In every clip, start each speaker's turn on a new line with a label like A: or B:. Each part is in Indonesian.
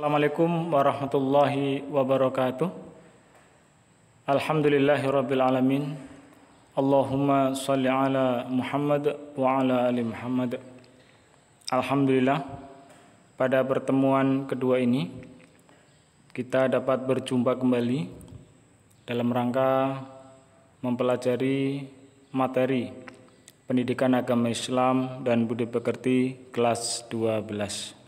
A: Assalamualaikum warahmatullahi wabarakatuh. Alhamdulillahirabbil alamin. Allahumma shalli ala Muhammad wa ala ali Muhammad. Alhamdulillah, pada pertemuan kedua ini kita dapat berjumpa kembali dalam rangka mempelajari materi pendidikan agama Islam dan budi pekerti kelas 12.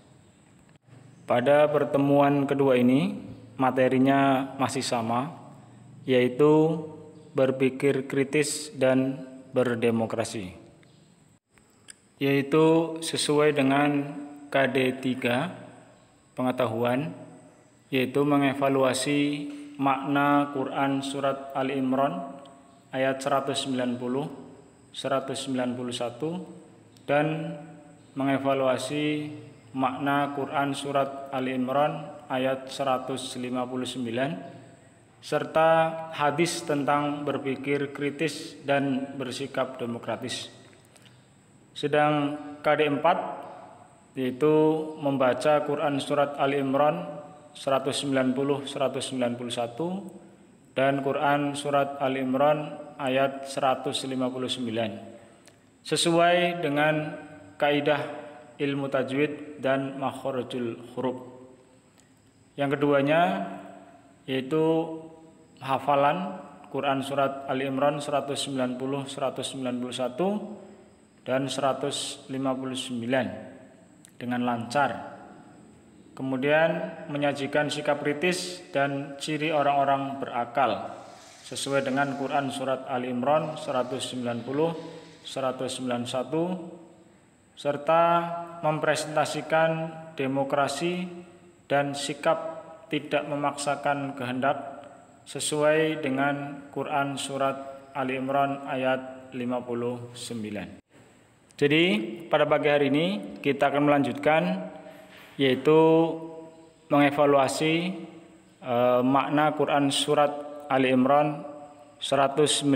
A: Pada pertemuan kedua ini, materinya masih sama, yaitu berpikir kritis dan berdemokrasi. Yaitu sesuai dengan KD 3, pengetahuan, yaitu mengevaluasi makna Quran Surat Ali Imran ayat 190, 191, dan mengevaluasi makna Quran Surat Ali Imran ayat 159 serta hadis tentang berpikir kritis dan bersikap demokratis. Sedang KD 4 yaitu membaca Quran Surat Ali Imran 190-191 dan Quran Surat Ali Imran ayat 159 sesuai dengan kaidah ilmu tajwid dan makharijul huruf. Yang keduanya yaitu hafalan Quran Surat Ali Imran 190, 191 dan 159 dengan lancar. Kemudian menyajikan sikap kritis dan ciri orang-orang berakal sesuai dengan Quran Surat Ali Imran 190, 191 serta mempresentasikan demokrasi dan sikap tidak memaksakan kehendak sesuai dengan Quran Surat Ali Imran ayat 59. Jadi pada pagi hari ini kita akan melanjutkan yaitu mengevaluasi makna Quran Surat Ali Imran 190,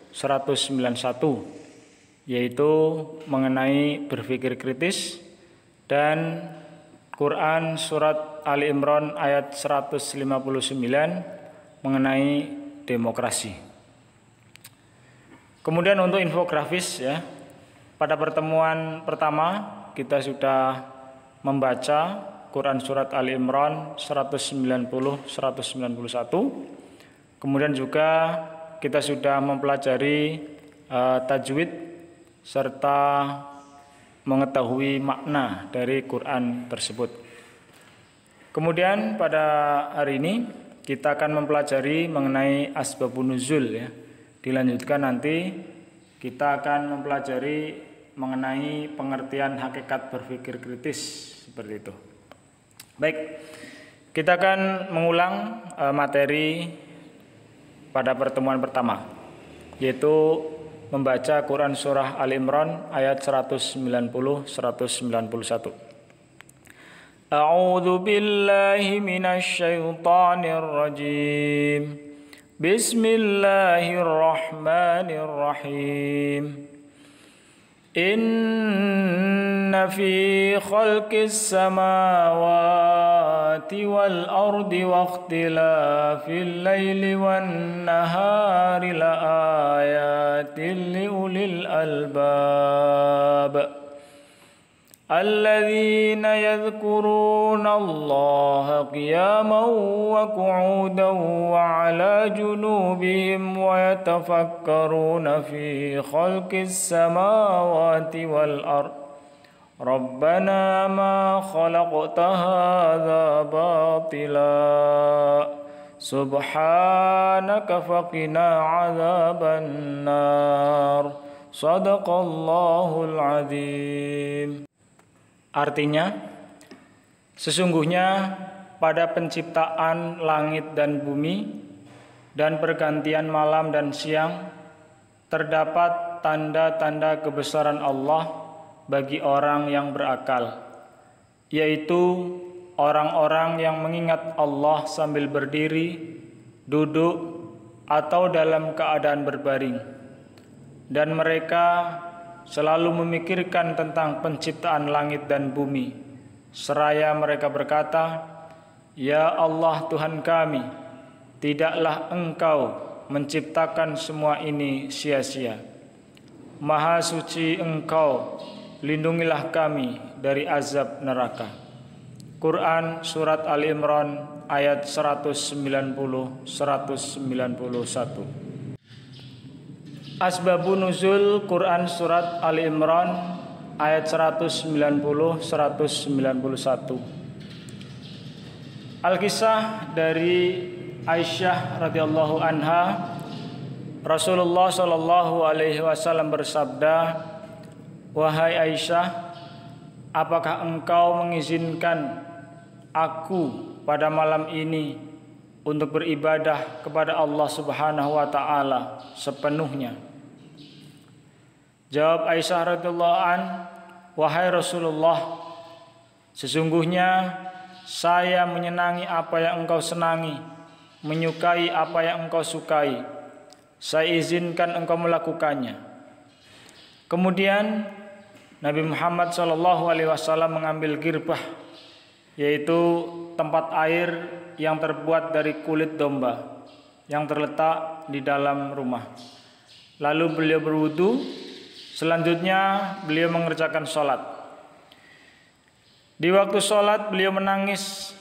A: 191 yaitu mengenai berpikir kritis, dan Quran Surat Ali Imran ayat 159 mengenai demokrasi. Kemudian untuk infografis ya, pada pertemuan pertama kita sudah membaca Quran Surat Ali Imran 190, 191. Kemudian juga kita sudah mempelajari tajwid serta mengetahui makna dari Quran tersebut. Kemudian pada hari ini kita akan mempelajari mengenai asbabun nuzul ya. Dilanjutkan nanti kita akan mempelajari mengenai pengertian hakikat berpikir kritis seperti itu. Baik, kita akan mengulang materi pada pertemuan pertama, yaitu membaca Quran Surah Ali Imran ayat 190-191. A'udzu billahi minasyaitonir rajim. Bismillahirrahmanirrahim. Inna fi khalqis samawati wal ardi wa ikhtilafil laili wan nahari la ayatin li ulil albab alladzina yadhkuruna Allaha qiyaman wa qu'udan wa 'ala junubihim wa yatafakkaruna fi khalqis samawati wal ardh Rabbana ma khalaqta hadza batila subhanaka faqina 'adzaban nar. Shadaqallahul azim. Artinya, sesungguhnya pada penciptaan langit dan bumi dan pergantian malam dan siang terdapat tanda-tanda kebesaran Allah bagi orang yang berakal, yaitu orang-orang yang mengingat Allah sambil berdiri, duduk, atau dalam keadaan berbaring, dan mereka selalu memikirkan tentang penciptaan langit dan bumi, seraya mereka berkata, "Ya Allah Tuhan kami, tidaklah Engkau menciptakan semua ini sia-sia. Maha suci Engkau, lindungilah kami dari azab neraka." Quran Surat Ali Imran ayat 190-191. Asbabun nuzul Quran Surat Ali Imran ayat 190-191. Al-Kisah dari Aisyah radhiyallahu anha, Rasulullah shallallahu alaihi wasallam bersabda, "Wahai Aisyah, apakah engkau mengizinkan aku pada malam ini untuk beribadah kepada Allah Subhanahu wa taala sepenuhnya?" Jawab Aisyah radhiyallahu an, "Wahai Rasulullah, sesungguhnya saya menyenangi apa yang engkau senangi, menyukai apa yang engkau sukai. Saya izinkan engkau melakukannya." Kemudian Nabi Muhammad SAW mengambil girbah, yaitu tempat air yang terbuat dari kulit domba yang terletak di dalam rumah. Lalu beliau berwudu. Selanjutnya beliau mengerjakan sholat. Di waktu sholat beliau menangis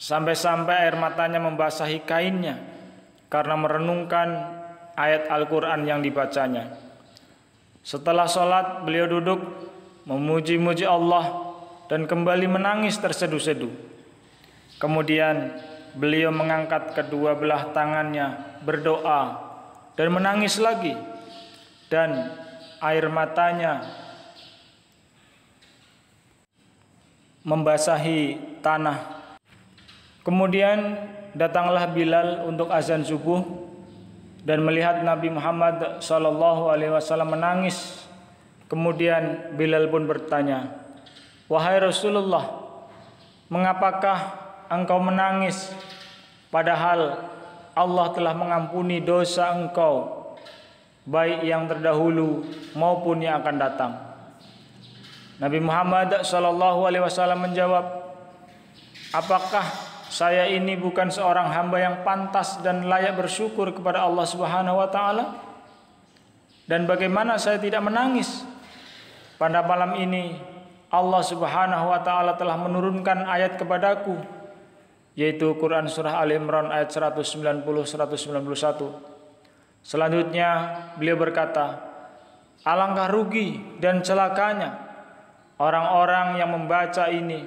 A: sampai-sampai air matanya membasahi kainnya karena merenungkan ayat Al-Quran yang dibacanya. Setelah sholat beliau duduk memuji-muji Allah dan kembali menangis terseduh-seduh. Kemudian beliau mengangkat kedua belah tangannya berdoa dan menangis lagi, dan air matanya membasahi tanah. Kemudian datanglah Bilal untuk azan subuh dan melihat Nabi Muhammad SAW menangis. Kemudian Bilal pun bertanya, "Wahai Rasulullah, mengapakah engkau menangis padahal Allah telah mengampuni dosa engkau, baik yang terdahulu maupun yang akan datang?" Nabi Muhammad SAW menjawab, "Apakah saya ini bukan seorang hamba yang pantas dan layak bersyukur kepada Allah Subhanahu wa taala? Dan bagaimana saya tidak menangis? Pada malam ini Allah Subhanahu wa taala telah menurunkan ayat kepadaku, yaitu Quran surah Ali Imran ayat 190-191. Selanjutnya beliau berkata, "Alangkah rugi dan celakanya orang-orang yang membaca ini,"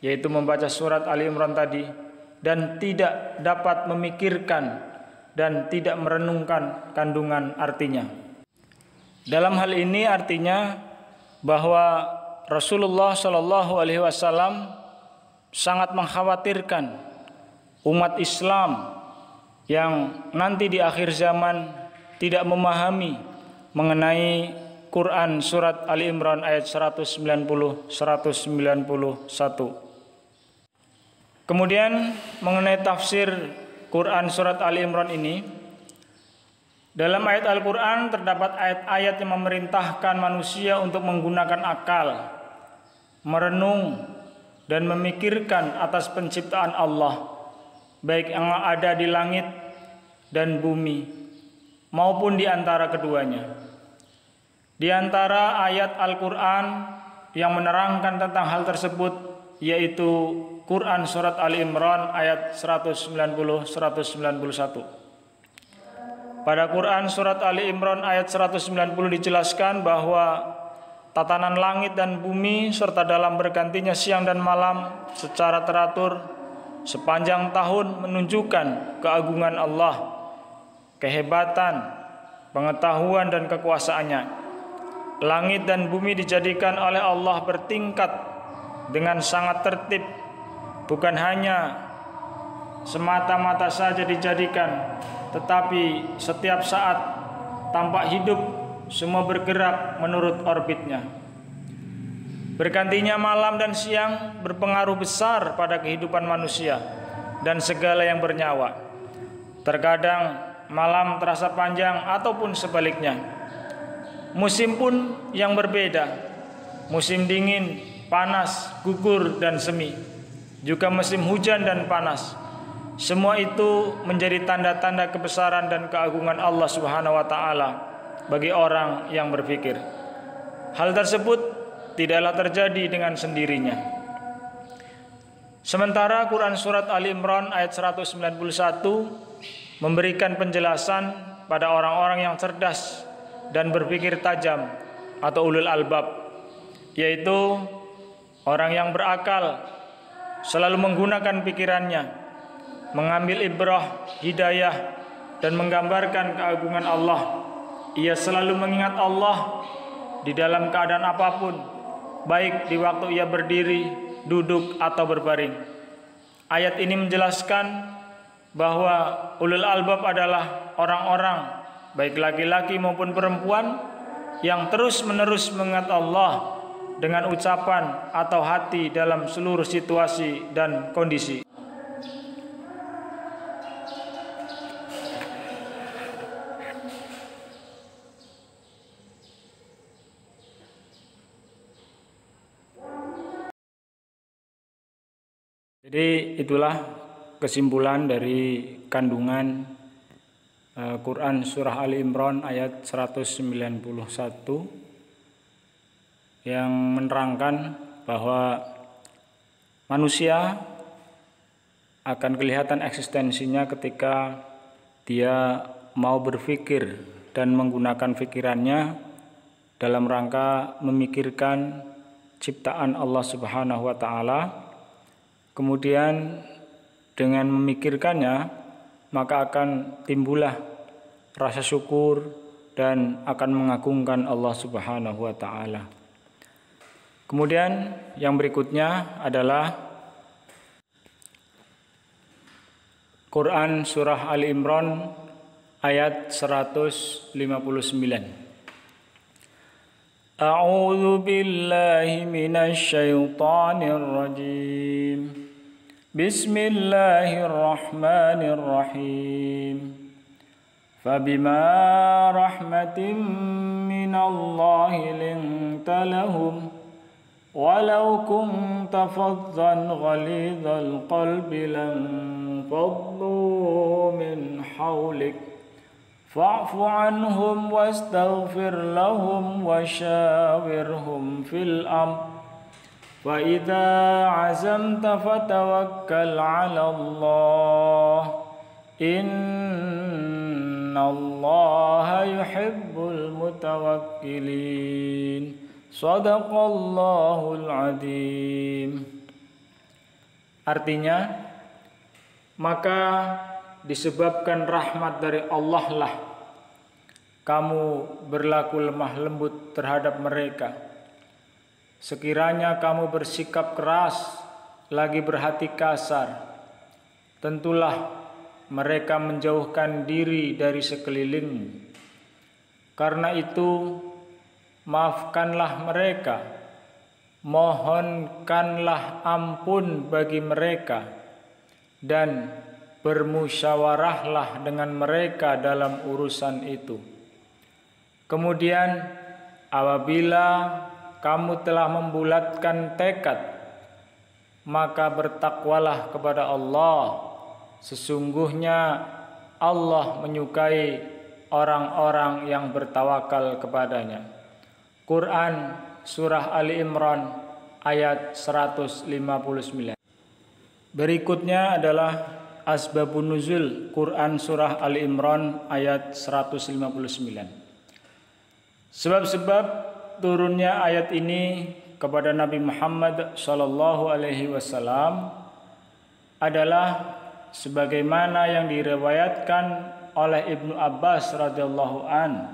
A: yaitu membaca surat Ali Imran tadi, "dan tidak dapat memikirkan dan tidak merenungkan kandungan artinya." Dalam hal ini artinya bahwa Rasulullah SAW sangat mengkhawatirkan umat Islam yang nanti di akhir zaman tidak memahami mengenai Quran surat Ali Imran ayat 190-191. Kemudian mengenai tafsir Quran surat Ali Imran ini, dalam ayat Al-Quran terdapat ayat-ayat yang memerintahkan manusia untuk menggunakan akal, merenung dan memikirkan atas penciptaan Allah, baik yang ada di langit dan bumi maupun di antara keduanya. Di antara ayat Al-Quran yang menerangkan tentang hal tersebut yaitu Quran surat Ali Imran ayat 190-191. Pada Quran surat Ali Imran ayat 190 dijelaskan bahwa tatanan langit dan bumi serta dalam bergantinya siang dan malam secara teratur sepanjang tahun menunjukkan keagungan Allah, kehebatan, pengetahuan dan kekuasaannya. Langit dan bumi dijadikan oleh Allah bertingkat dengan sangat tertib, bukan hanya semata-mata saja dijadikan, tetapi setiap saat tampak hidup, semua bergerak menurut orbitnya. Bergantinya malam dan siang berpengaruh besar pada kehidupan manusia dan segala yang bernyawa. Terkadang malam terasa panjang ataupun sebaliknya. Musim pun yang berbeda. Musim dingin panas, gugur dan semi, juga musim hujan dan panas. Semua itu menjadi tanda-tanda kebesaran dan keagungan Allah Subhanahu wa taala bagi orang yang berpikir. Hal tersebut tidaklah terjadi dengan sendirinya. Sementara Quran surat Ali Imran ayat 191 memberikan penjelasan pada orang-orang yang cerdas dan berpikir tajam atau ulul albab, yaitu orang yang berakal, selalu menggunakan pikirannya, mengambil ibrah, hidayah, dan menggambarkan keagungan Allah. Ia selalu mengingat Allah di dalam keadaan apapun, baik di waktu ia berdiri, duduk, atau berbaring. Ayat ini menjelaskan bahwa ulul albab adalah orang-orang, baik laki-laki maupun perempuan, yang terus-menerus mengingat Allah dengan ucapan atau hati dalam seluruh situasi dan kondisi. Jadi itulah kesimpulan dari kandungan Quran Surah Ali Imran ayat 191 yang menerangkan bahwa manusia akan kelihatan eksistensinya ketika dia mau berpikir dan menggunakan pikirannya dalam rangka memikirkan ciptaan Allah Subhanahu wa taala. Kemudian dengan memikirkannya maka akan timbullah rasa syukur dan akan mengagungkan Allah Subhanahu wa taala. Kemudian yang berikutnya adalah Quran surah Ali Imran ayat 159. A'udzu billahi minasy syaithanir rajim. Bismillahirrahmanirrahim. Fabima rahmatin minallahi linta lahum walau kunta faddan ghalidhal qalbi lam faddu min hawlik fa'fu anhum wastaghfir lahum wasyawirhum fil amr وَإِذَا عَزَمْتَ فَتَوَكَّلْ عَلَى اللَّهِ إِنَّ اللَّهَ يُحِبُّ الْمُتَوَكِّلِينَ صَدَقَ اللَّهُ الْعَظِيمُ. Artinya, maka disebabkan rahmat dari Allah lah kamu berlaku lemah lembut terhadap mereka. Sekiranya kamu bersikap keras, lagi berhati kasar, tentulah mereka menjauhkan diri dari sekelilingmu. Karena itu, maafkanlah mereka, mohonkanlah ampun bagi mereka, dan bermusyawarahlah dengan mereka dalam urusan itu. Kemudian, apabila kamu telah membulatkan tekad, maka bertakwalah kepada Allah. Sesungguhnya Allah menyukai orang-orang yang bertawakal kepadanya. Quran Surah Ali Imran ayat 159. Berikutnya adalah Asbabun Nuzul Quran Surah Ali Imran ayat 159. Sebab-sebab turunnya ayat ini kepada Nabi Muhammad sallallahu alaihi wasallam adalah sebagaimana yang diriwayatkan oleh Ibnu Abbas radhiyallahu an.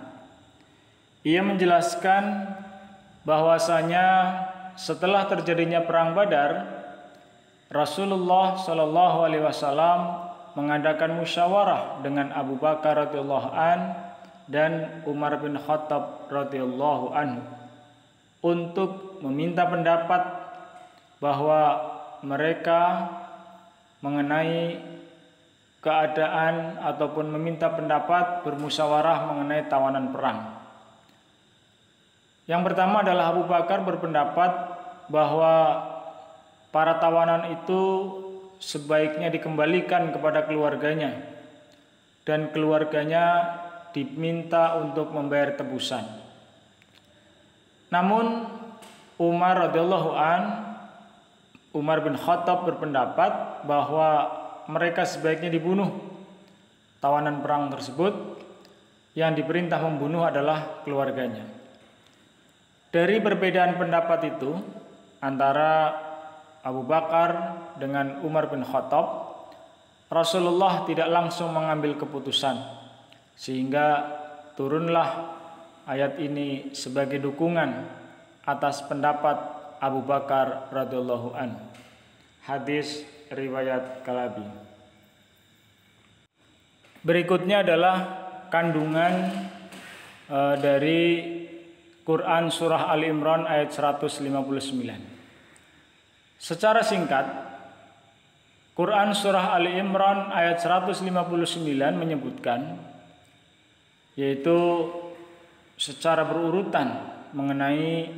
A: Ia menjelaskan bahwasanya setelah terjadinya perang Badar, Rasulullah sallallahu alaihi wasallam mengadakan musyawarah dengan Abu Bakar radhiyallahu an dan Umar bin Khattab radhiyallahu anhu untuk meminta pendapat bahwa mereka mengenai keadaan ataupun meminta pendapat bermusyawarah mengenai tawanan perang. Yang pertama adalah Abu Bakar berpendapat bahwa para tawanan itu sebaiknya dikembalikan kepada keluarganya dan keluarganya diminta untuk membayar tebusan. Namun Umar bin Khattab berpendapat bahwa mereka sebaiknya dibunuh. Tawanan perang tersebut yang diperintah membunuh adalah keluarganya. Dari perbedaan pendapat itu antara Abu Bakar dengan Umar bin Khattab, Rasulullah tidak langsung mengambil keputusan, sehingga turunlah ayat ini sebagai dukungan atas pendapat Abu Bakar radhiyallahu an. Hadis riwayat Kalabi. Berikutnya adalah kandungan dari Quran surah Ali Imran ayat 159. Secara singkat, Quran surah Ali Imran ayat 159 menyebutkan, yaitu secara berurutan mengenai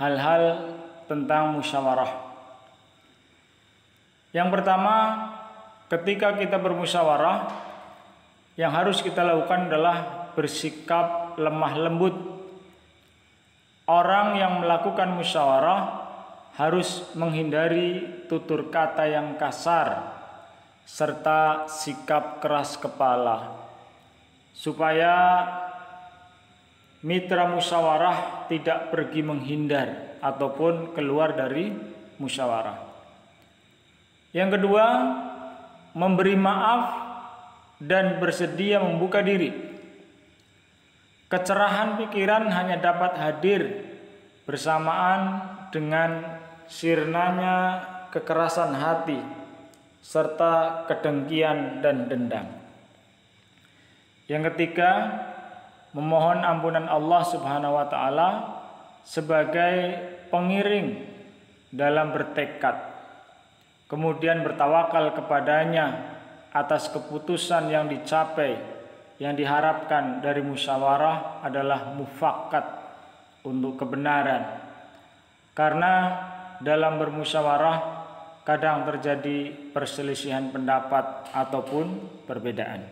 A: hal-hal tentang musyawarah. Yang pertama, ketika kita bermusyawarah, yang harus kita lakukan adalah bersikap lemah lembut. Orang yang melakukan musyawarah harus menghindari tutur kata yang kasar serta sikap keras kepala, supaya mitra musyawarah tidak pergi menghindar ataupun keluar dari musyawarah. Yang kedua, memberi maaf dan bersedia membuka diri. Kecerahan pikiran hanya dapat hadir bersamaan dengan sirnanya kekerasan hati serta kedengkian dan dendam. Yang ketiga, memohon ampunan Allah Subhanahu wa taala sebagai pengiring dalam bertekad, kemudian bertawakal kepadanya atas keputusan yang dicapai. Yang diharapkan dari musyawarah adalah mufakat untuk kebenaran, karena dalam bermusyawarah kadang terjadi perselisihan pendapat ataupun perbedaan.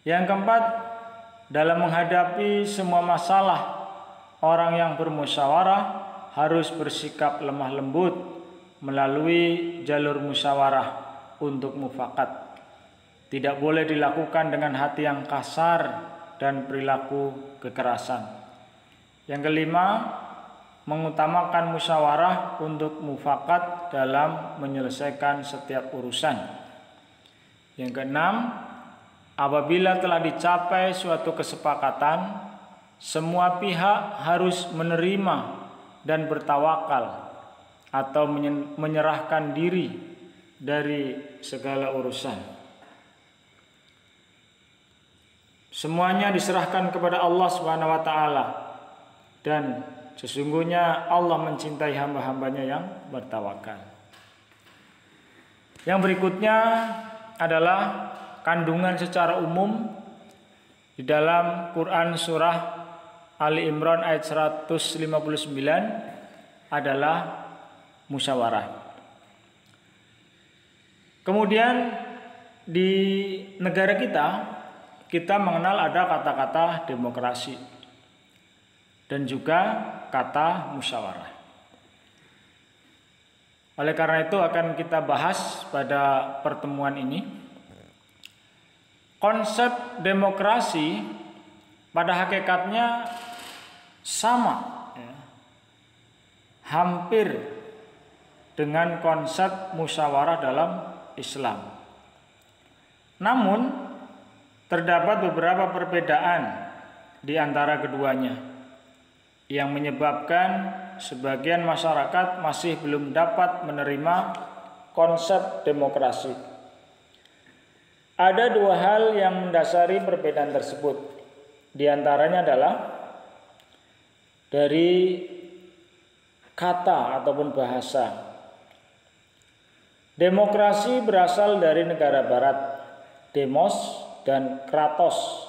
A: Yang keempat, dalam menghadapi semua masalah, orang yang bermusyawarah harus bersikap lemah lembut melalui jalur musyawarah untuk mufakat. Tidak boleh dilakukan dengan hati yang kasar dan perilaku kekerasan. Yang kelima, mengutamakan musyawarah untuk mufakat dalam menyelesaikan setiap urusan. Yang keenam, apabila telah dicapai suatu kesepakatan, semua pihak harus menerima dan bertawakal atau menyerahkan diri dari segala urusan. Semuanya diserahkan kepada Allah Subhanahu wa taala, dan sesungguhnya Allah mencintai hamba-hambanya yang bertawakal. Yang berikutnya adalah kandungan secara umum di dalam Quran surah Ali Imran ayat 159 adalah musyawarah. Kemudian di negara kita mengenal ada kata-kata demokrasi dan juga kata musyawarah. Oleh karena itu akan kita bahas pada pertemuan ini. Konsep demokrasi pada hakikatnya sama, hampir dengan konsep musyawarah dalam Islam. Namun terdapat beberapa perbedaan di antara keduanya yang menyebabkan sebagian masyarakat masih belum dapat menerima konsep demokrasi. Ada dua hal yang mendasari perbedaan tersebut. Di antaranya adalah dari kata ataupun bahasa. Demokrasi berasal dari negara barat, demos dan kratos.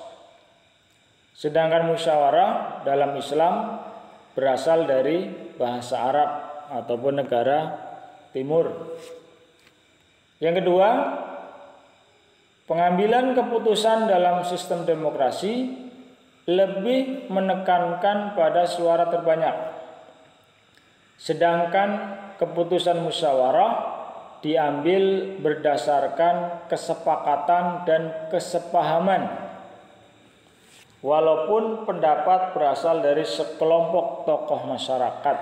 A: Sedangkan musyawarah dalam Islam berasal dari bahasa Arab ataupun negara timur. Yang kedua, pengambilan keputusan dalam sistem demokrasi lebih menekankan pada suara terbanyak. Sedangkan keputusan musyawarah diambil berdasarkan kesepakatan dan kesepahaman, walaupun pendapat berasal dari sekelompok tokoh masyarakat.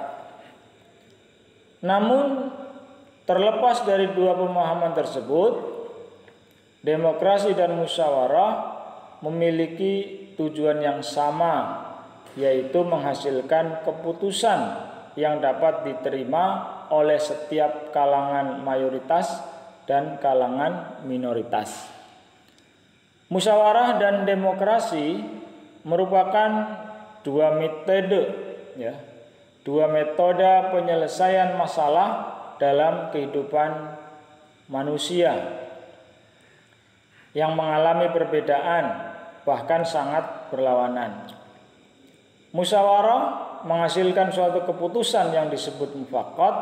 A: Namun, terlepas dari dua pemahaman tersebut, demokrasi dan musyawarah memiliki tujuan yang sama, yaitu menghasilkan keputusan yang dapat diterima oleh setiap kalangan mayoritas dan kalangan minoritas. Musyawarah dan demokrasi merupakan dua metode penyelesaian masalah dalam kehidupan manusia yang mengalami perbedaan, bahkan sangat berlawanan. Musyawarah menghasilkan suatu keputusan yang disebut mufakat,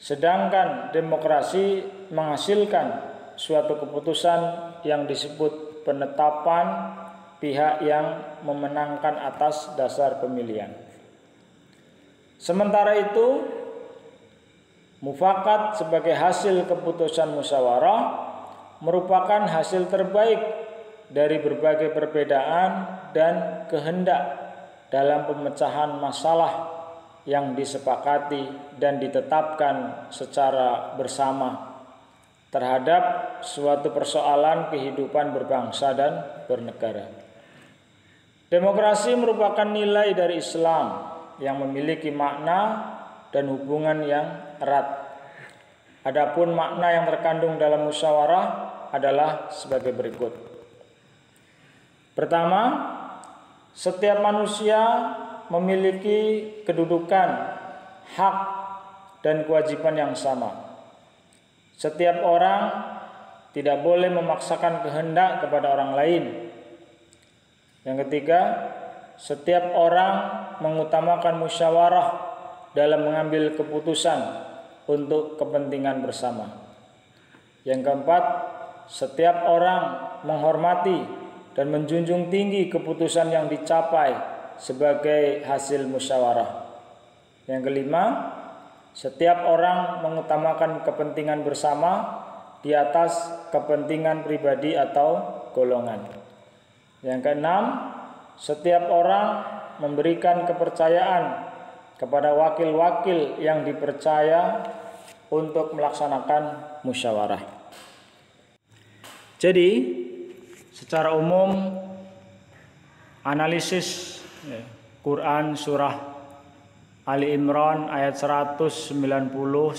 A: sedangkan demokrasi menghasilkan suatu keputusan yang disebut penetapan pihak yang memenangkan atas dasar pemilihan. Sementara itu, mufakat sebagai hasil keputusan musyawarah merupakan hasil terbaik dari berbagai perbedaan dan kehendak dalam pemecahan masalah yang disepakati dan ditetapkan secara bersama terhadap suatu persoalan kehidupan berbangsa dan bernegara. Demokrasi merupakan nilai dari Islam yang memiliki makna dan hubungan yang erat. Adapun makna yang terkandung dalam musyawarah adalah sebagai berikut. Pertama, setiap manusia memiliki kedudukan, hak, dan kewajiban yang sama. Setiap orang tidak boleh memaksakan kehendak kepada orang lain. Yang ketiga, setiap orang mengutamakan musyawarah dalam mengambil keputusan untuk kepentingan bersama. Yang keempat, setiap orang menghormati dan menjunjung tinggi keputusan yang dicapai sebagai hasil musyawarah. Yang kelima, setiap orang mengutamakan kepentingan bersama di atas kepentingan pribadi atau golongan. Yang keenam, setiap orang memberikan kepercayaan kepada wakil-wakil yang dipercaya untuk melaksanakan musyawarah. Jadi, secara umum analisis Quran surah Ali Imran ayat 190 191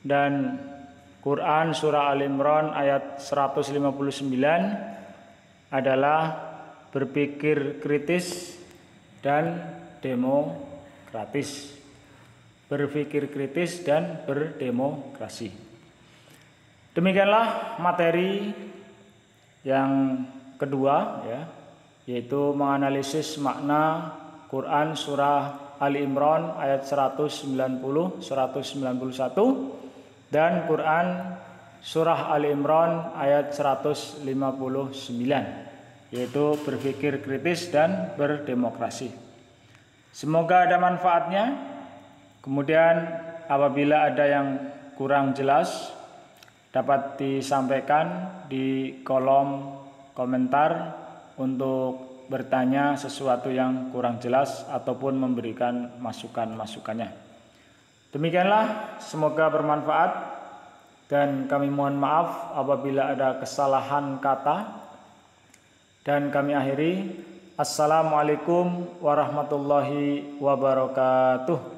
A: dan Quran surah Ali Imran ayat 159 adalah berpikir kritis dan demokratis. Berpikir kritis dan berdemokrasi. Demikianlah materi yang kedua, yaitu menganalisis makna Quran surah Ali Imran ayat 190 191 dan Quran surah Ali Imran ayat 159, yaitu berpikir kritis dan berdemokrasi. Semoga ada manfaatnya. Kemudian apabila ada yang kurang jelas dapat disampaikan di kolom komentar untuk bertanya sesuatu yang kurang jelas ataupun memberikan masukan-masukannya. Demikianlah, semoga bermanfaat dan kami mohon maaf apabila ada kesalahan kata dan kami akhiri. Assalamualaikum warahmatullahi wabarakatuh.